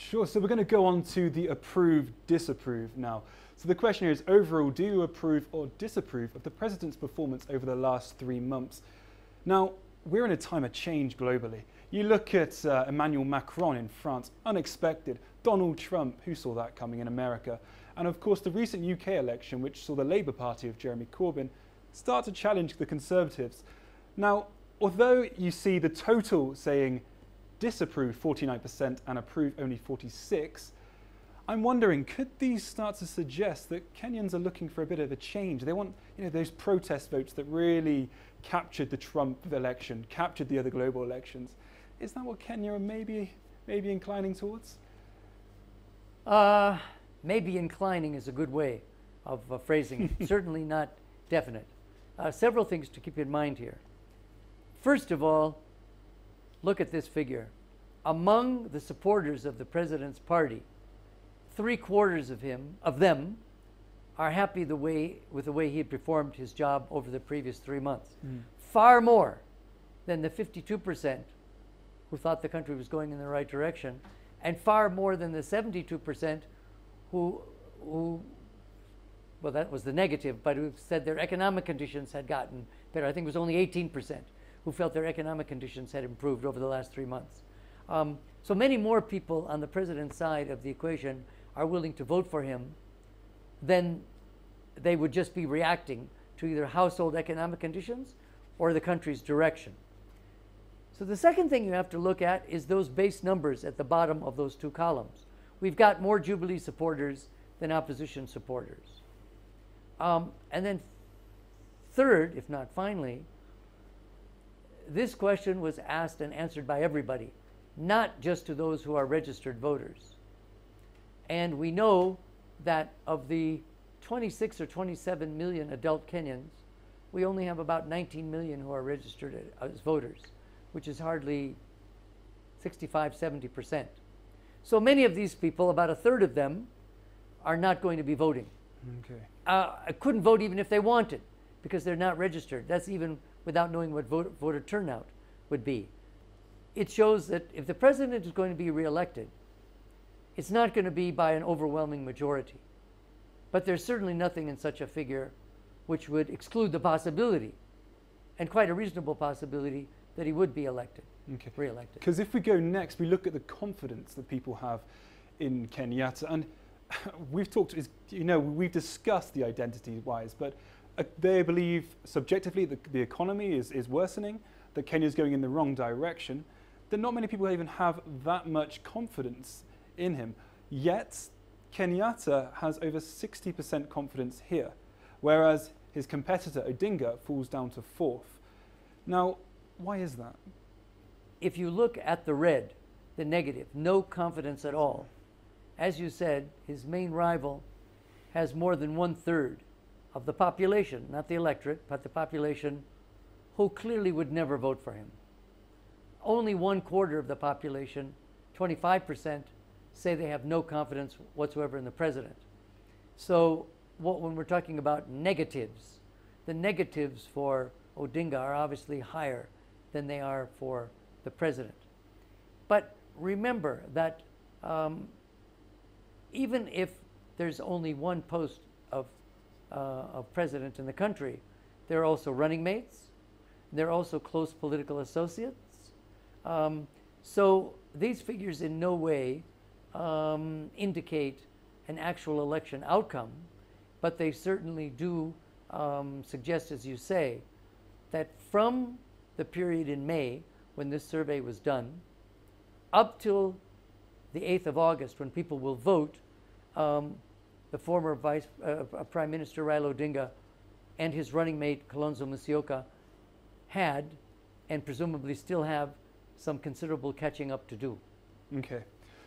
Sure, so we're going to go on to the approve, disapprove now. So the question here is, overall, do you approve or disapprove of the president's performance over the last 3 months? Now, we're in a time of change globally. You look at Emmanuel Macron in France, unexpected. Donald Trump, who saw that coming in America? And of course, the recent UK election, which saw the Labour Party of Jeremy Corbyn start to challenge the Conservatives. Now, although you see the total saying disapprove 49% and approve only 46%, I'm wondering, could these start to suggest that Kenyans are looking for a bit of a change? They want, those protest votes that really captured the Trump election, captured the other global elections. Is that what Kenya are maybe inclining towards? Maybe inclining is a good way of phrasing it. Certainly not definite. Several things to keep in mind here. First of all, look at this figure. Among the supporters of the president's party, 3/4 of them are happy with the way he had performed his job over the previous 3 months. Far more than the 52% who thought the country was going in the right direction, and far more than the 72% who well, that was the negative, but who said their economic conditions had gotten better. I think it was only 18% who felt their economic conditions had improved over the last 3 months. So many more people on the president's side of the equation are willing to vote for him than they would just be reacting to either household economic conditions or the country's direction. So the second thing you have to look at is those base numbers at the bottom of those two columns. We've got more Jubilee supporters than opposition supporters. And then third, if not finally, this question was asked and answered by everybody, not just to those who are registered voters. And we know that of the 26 or 27 million adult Kenyans, we only have about 19 million who are registered as voters, which is hardly 65, 70%. So many of these people, about a third of them, are not going to be voting. Okay. Couldn't vote even if they wanted, because they're not registered. That's even without knowing what voter turnout would be. It shows that if the president is going to be reelected, it's not going to be by an overwhelming majority. But there's certainly nothing in such a figure which would exclude the possibility, and quite a reasonable possibility, that he would be elected, re-elected. Because if we go next, we look at the confidence that people have in Kenyatta, and we've talked, we've discussed the identity-wise, but they believe subjectively that the economy is worsening, that Kenya is going in the wrong direction, that not many people even have that much confidence in him. Yet, Kenyatta has over 60% confidence here, whereas his competitor, Odinga, falls down to 4th. Now, why is that? If you look at the red, the negative, no confidence at all, as you said, his main rival has more than 1/3 of the population, not the electorate, but the population, who clearly would never vote for him. Only 1/4 of the population, 25%, say they have no confidence whatsoever in the president. So when we're talking about negatives, the negatives for Odinga are obviously higher than they are for the president. But remember that even if there's only one post of president in the country, there are also running mates, there are also close political associates. So these figures in no way indicate an actual election outcome, but they certainly do suggest, as you say, that from the period in May when this survey was done up till the 8th of August, when people will vote, the former Prime Minister Raila Odinga and his running mate Kalonzo Musyoka had, and presumably still have, some considerable catching up to do. Okay,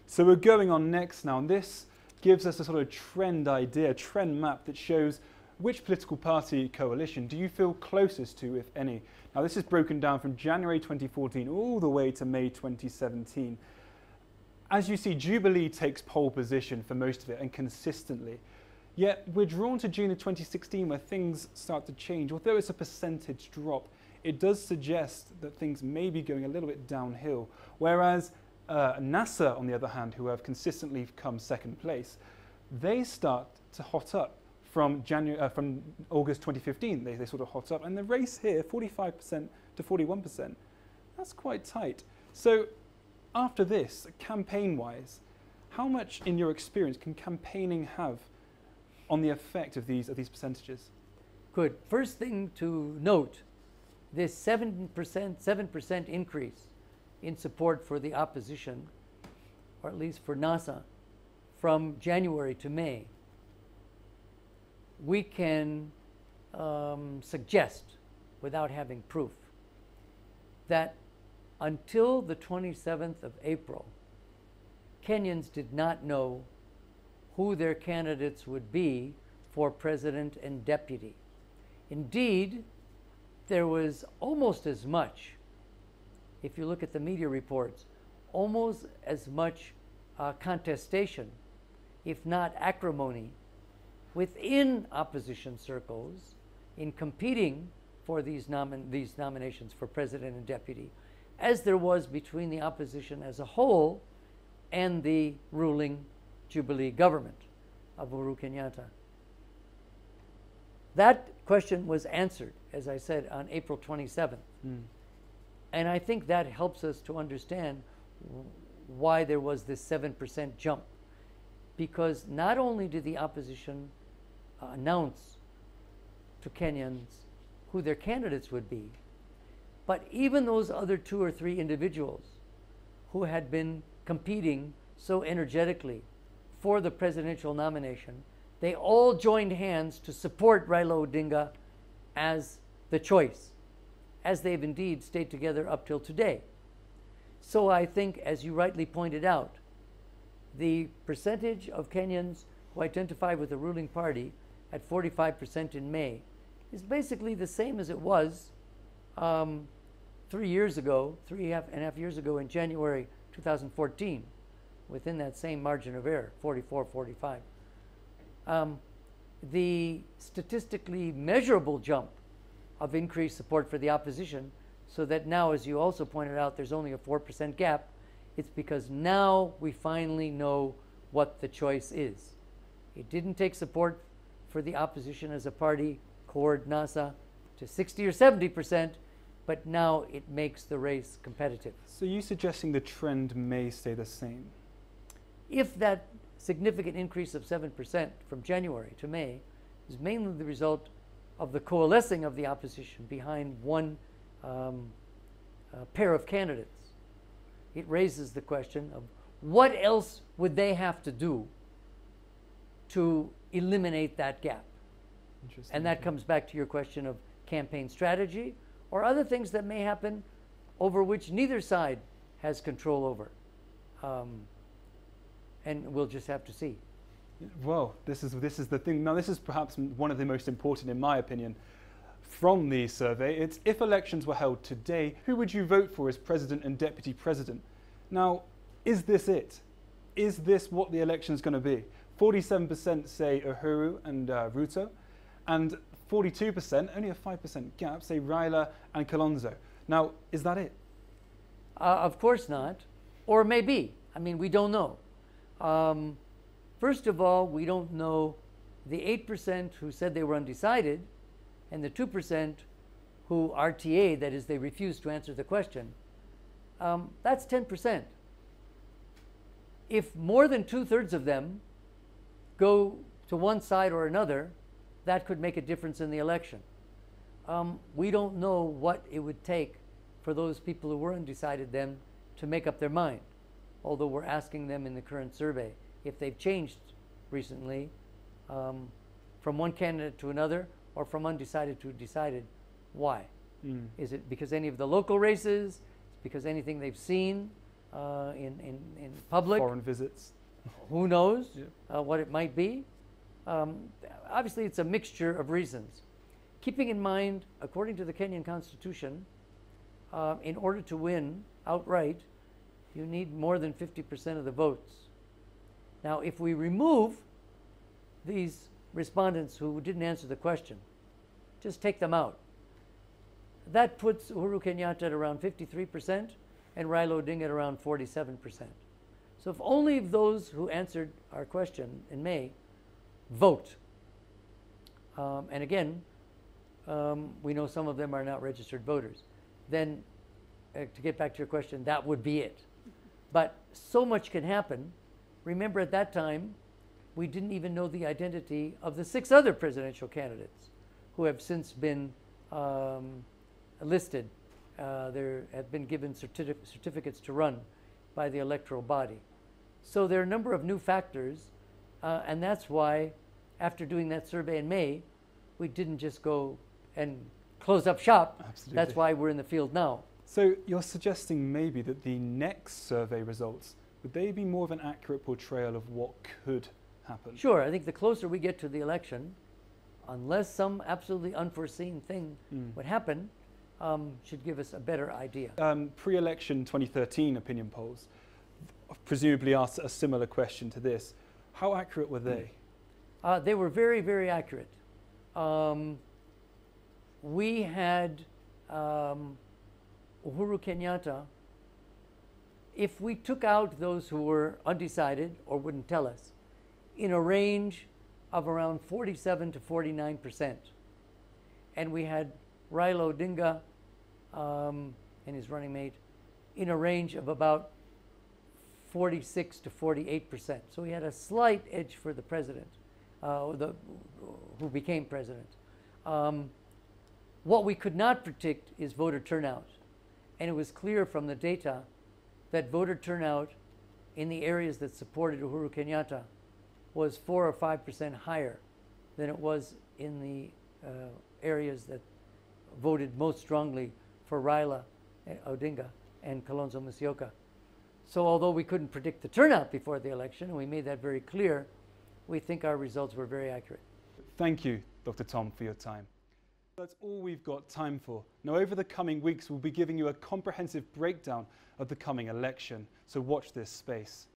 so we're going on next now, and this gives us a sort of trend idea, trend map that shows which political party coalition do you feel closest to, if any. Now this is broken down from January 2014 all the way to May 2017. As you see, Jubilee takes pole position for most of it, and consistently. Yet we're drawn to June of 2016 where things start to change. Although it's a percentage drop, it does suggest that things may be going a little bit downhill. Whereas NASA, on the other hand, who have consistently come second place, they start to hot up from August 2015. They sort of hot up, and the race here, 45% to 41%, that's quite tight. So after this, campaign-wise, how much, in your experience, can campaigning have on the effect of these percentages? Good. First thing to note, this 7% increase in support for the opposition, or at least for NASA, from January to May, we can suggest, without having proof, that until the 27th of April, Kenyans did not know who their candidates would be for president and deputy. Indeed, there was almost as much, if you look at the media reports, almost as much contestation, if not acrimony, within opposition circles in competing for these nominations for president and deputy, as there was between the opposition as a whole and the ruling Jubilee government of Uhuru Kenyatta. That question was answered, as I said, on April 27th. And I think that helps us to understand why there was this 7% jump. Because not only did the opposition announce to Kenyans who their candidates would be, but even those other 2 or 3 individuals who had been competing so energetically for the presidential nomination, they all joined hands to support Raila Odinga as the choice, as they've indeed stayed together up till today. So I think, as you rightly pointed out, the percentage of Kenyans who identify with the ruling party at 45% in May is basically the same as it was 3 years ago, 3.5 years ago in January 2014, within that same margin of error, 44, 45. The statistically measurable jump of increased support for the opposition, so that now, as you also pointed out, there's only a 4% gap. It's because now we finally know what the choice is. It didn't take support for the opposition as a party, CORD, NASA, to 60 or 70%, but now it makes the race competitive. So you're suggesting the trend may stay the same? If that significant increase of 7% from January to May is mainly the result of the coalescing of the opposition behind one pair of candidates, it raises the question of what else would they have to do to eliminate that gap? And that comes back to your question of campaign strategy or other things that may happen over which neither side has control over. And we'll just have to see. Well, this is the thing. Now, this is perhaps one of the most important, in my opinion, from the survey. It's, if elections were held today, who would you vote for as president and deputy president? Now, is this it? Is this what the election is going to be? 47% say Uhuru and Ruto, and 42%, only a 5% gap, say Raila and Kalonzo. Now, is that it? Of course not, or maybe. I mean, we don't know. First of all, we don't know the 8% who said they were undecided and the 2% who RTA, that is, they refused to answer the question. That's 10%. If more than 2/3 of them go to one side or another, that could make a difference in the election. We don't know what it would take for those people who were undecided then to make up their mind, although we're asking them in the current survey if they've changed recently from one candidate to another or from undecided to decided. Why? Is it because any of the local races? Is it because anything they've seen in public? Foreign visits. Who knows what it might be? Obviously, it's a mixture of reasons. Keeping in mind, according to the Kenyan Constitution, in order to win outright, you need more than 50% of the votes. Now, if we remove these respondents who didn't answer the question, just take them out, that puts Uhuru Kenyatta at around 53%, and Raila Odinga at around 47%. So if only those who answered our question in May vote, and again, we know some of them are not registered voters, then to get back to your question, that would be it. But so much can happen. Remember, at that time, we didn't even know the identity of the 6 other presidential candidates who have since been listed. There have been given certificates to run by the electoral body. So there are a number of new factors, and that's why, after doing that survey in May, we didn't just go and close up shop. Absolutely. That's why we're in the field now. So you're suggesting maybe that the next survey results, would they be more of an accurate portrayal of what could happen? Sure, I think the closer we get to the election, unless some absolutely unforeseen thing would happen, should give us a better idea. Pre-election 2013 opinion polls presumably asked a similar question to this. How accurate were they? They were very, very accurate. We had Uhuru Kenyatta, if we took out those who were undecided or wouldn't tell us, in a range of around 47 to 49%. And we had Raila Odinga and his running mate in a range of about 46 to 48%. So he had a slight edge for the president, who became president. What we could not predict is voter turnout. And it was clear from the data that voter turnout in the areas that supported Uhuru Kenyatta was 4 or 5% higher than it was in the areas that voted most strongly for Raila Odinga and Kalonzo Musyoka. So although we couldn't predict the turnout before the election, and we made that very clear, we think our results were very accurate. Thank you, Dr. Tom, for your time. That's all we've got time for. Now, over the coming weeks, we'll be giving you a comprehensive breakdown of the coming election, so watch this space.